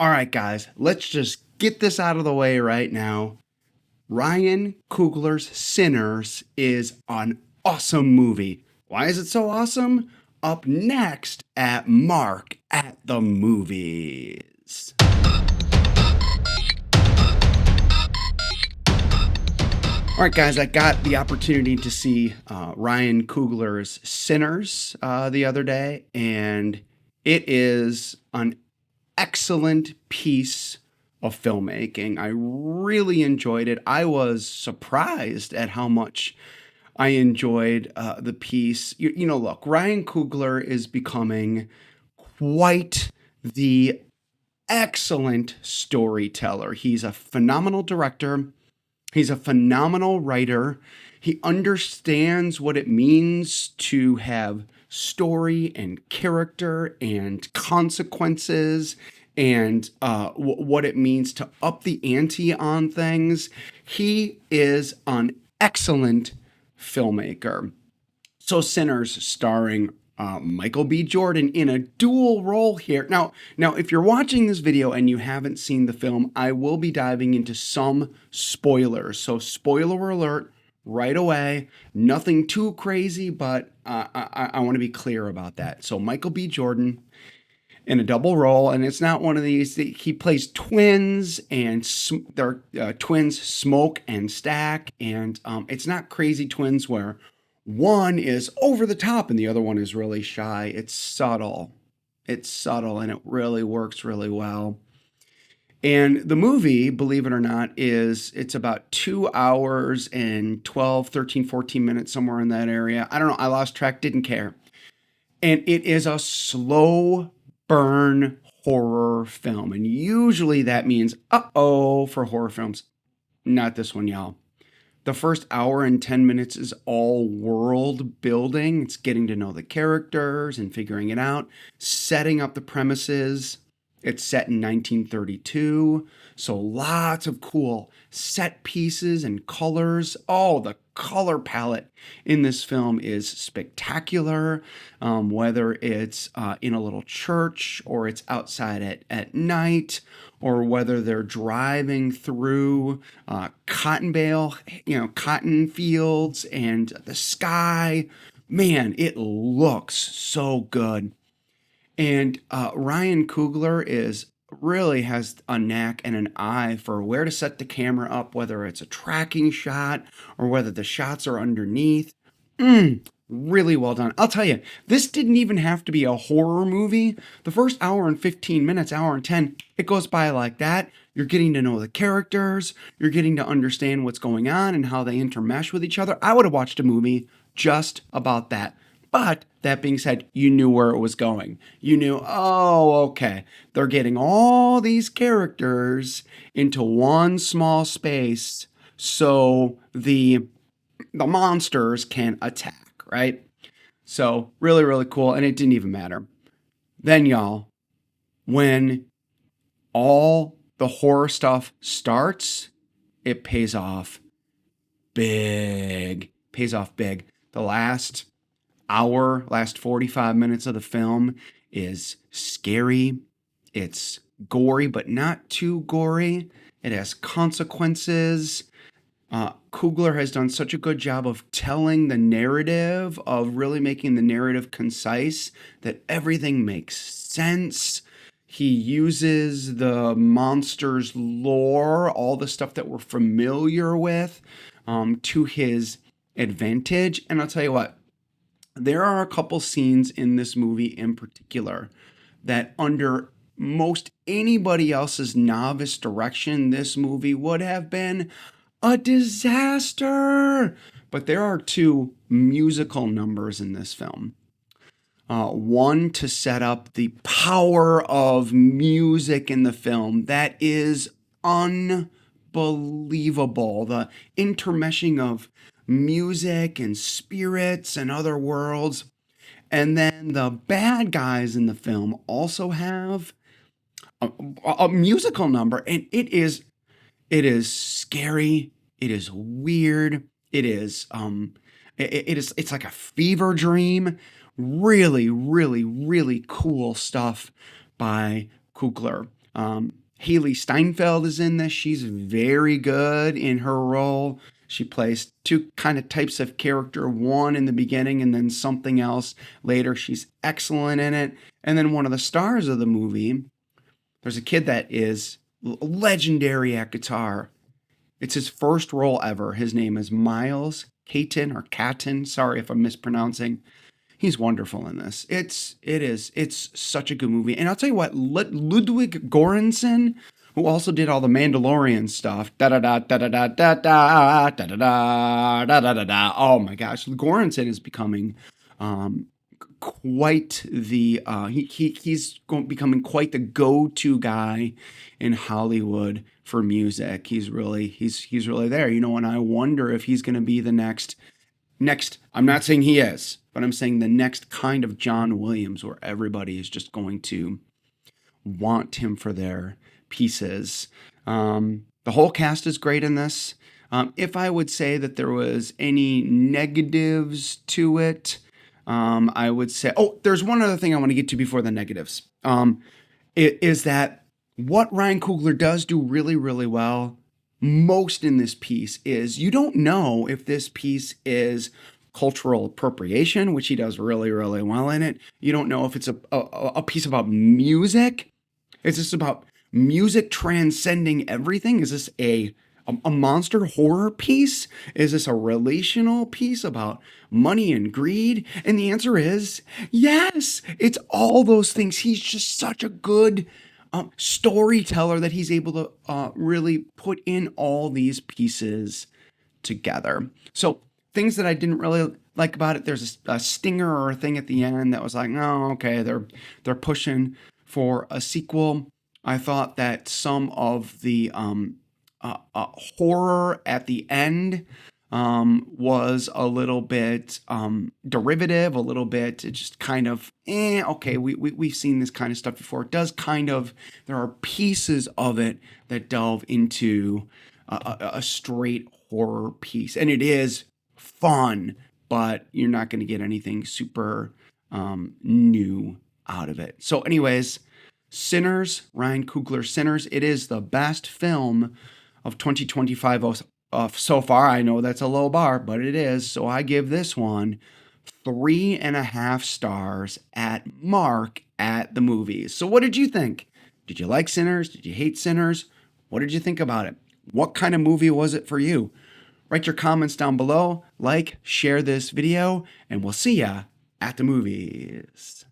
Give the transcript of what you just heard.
All right, guys, let's just get this out of the way right now. Ryan Coogler's Sinners is an awesome movie. Why is it so awesome? Up next at Mark at the Movies. All right, guys, I got the opportunity to see Ryan Coogler's Sinners the other day, and it is an excellent piece of filmmaking. I really enjoyed it. I was surprised at how much I enjoyed the piece. Look, Ryan Coogler is becoming quite the excellent storyteller. He's a phenomenal director. He's a phenomenal writer. He understands what it means to have story and character and consequences and what it means to up the ante on things. He is an excellent filmmaker. So Sinners, starring Michael B. Jordan in a dual role here. Now, if you're watching this video and you haven't seen the film, I will be diving into some spoilers. So spoiler alert right away. Nothing too crazy, but I want to be clear about that. So Michael B. Jordan in a double role, and it's not one of these. He plays twins, and they're twins, Smoke and Stack, and it's not crazy twins where one is over the top and the other one is really shy. It's subtle. It's subtle, and it really works really well. And the movie, believe it or not, it's about 2 hours and 12, 13, 14 minutes, somewhere in that area. I don't know. I lost track, didn't care. And it is a slow burn horror film. And usually that means, uh-oh, for horror films. Not this one, y'all. The first hour and 10 minutes is all world building. It's getting to know the characters and figuring it out, setting up the premises. It's set in 1932, so lots of cool set pieces and colors. Oh, the color palette in this film is spectacular, whether it's in a little church or it's outside at night, or whether they're driving through cotton fields and the sky. Man, it looks so good. And Ryan Coogler really has a knack and an eye for where to set the camera up, whether it's a tracking shot or whether the shots are underneath. Really well done. I'll tell you, this didn't even have to be a horror movie. The first hour and 15 minutes, hour and 10, it goes by like that. You're getting to know the characters. You're getting to understand what's going on and how they intermesh with each other. I would have watched a movie just about that. But that being said, you knew where it was going. You knew, oh, okay, they're getting all these characters into one small space so the monsters can attack, right? So really, really cool, and it didn't even matter. Then, y'all, when all the horror stuff starts, it pays off big. Pays off big. The last 45 minutes of the film is scary. It's gory, but not too gory. It has consequences. Coogler has done such a good job of telling the narrative, of really making the narrative concise, that everything makes sense. He uses the monster's lore, all the stuff that we're familiar with, to his advantage. And I'll tell you what, there are a couple scenes in this movie in particular that, under most anybody else's novice direction, this movie would have been a disaster. But there are two musical numbers in this film. One to set up the power of music in the film that is unbelievable. The intermeshing of music and spirits and other worlds. And then the bad guys in the film also have a musical number, and it is scary, it is weird, it's like a fever dream. Really, really, really cool stuff by Coogler. Haley Steinfeld is in this. She's very good in her role. She plays two kind of types of character, one in the beginning and then something else later. She's excellent in it. And then one of the stars of the movie, there's a kid that is legendary at guitar. It's his first role ever. His name is Miles Caton or Catton. Sorry if I'm mispronouncing. He's wonderful in this. It's such a good movie. And I'll tell you what, Ludwig Göransson, who also did all the Mandalorian stuff, da da da da da da da da da da da da da da. Oh my gosh, Göransson is becoming quite the becoming quite the go-to guy in Hollywood for music. He's really there. You know, and I wonder if he's going to be the next. I'm not saying he is, but I'm saying the next kind of John Williams, where everybody is just going to want him for their pieces. The whole cast is great in this. If I would say that there was any negatives to it, I would say, there's one other thing I want to get to before the negatives. Is that what Ryan Coogler does do really, really well most in this piece is you don't know if this piece is cultural appropriation, which he does really, really well in it. You don't know if it's a piece about music. Is this about music transcending everything? Is this a monster horror piece? Is this a relational piece about money and greed? And the answer is yes. It's all those things. He's just such a good storyteller that he's able to really put in all these pieces together. So things that I didn't really like about it, there's a stinger or a thing at the end that was like, oh, okay, they're pushing for a sequel. I thought that some of the horror at the end was a little bit derivative, a little bit just kind of, okay, we've seen this kind of stuff before. It does kind of, there are pieces of it that delve into a straight horror piece. And it is fun, but you're not going to get anything super new out of it. So anyways, Sinners, Ryan Coogler, Sinners, it is the best film of 2025 so far. I know that's a low bar, but it is. So I give this one 3.5 stars at mark at the movies. So what did you think? Did you like Sinners? Did you hate Sinners? What did you think about it? What kind of movie was it for you? Write your comments down below, like, share this video, and we'll see ya at the movies.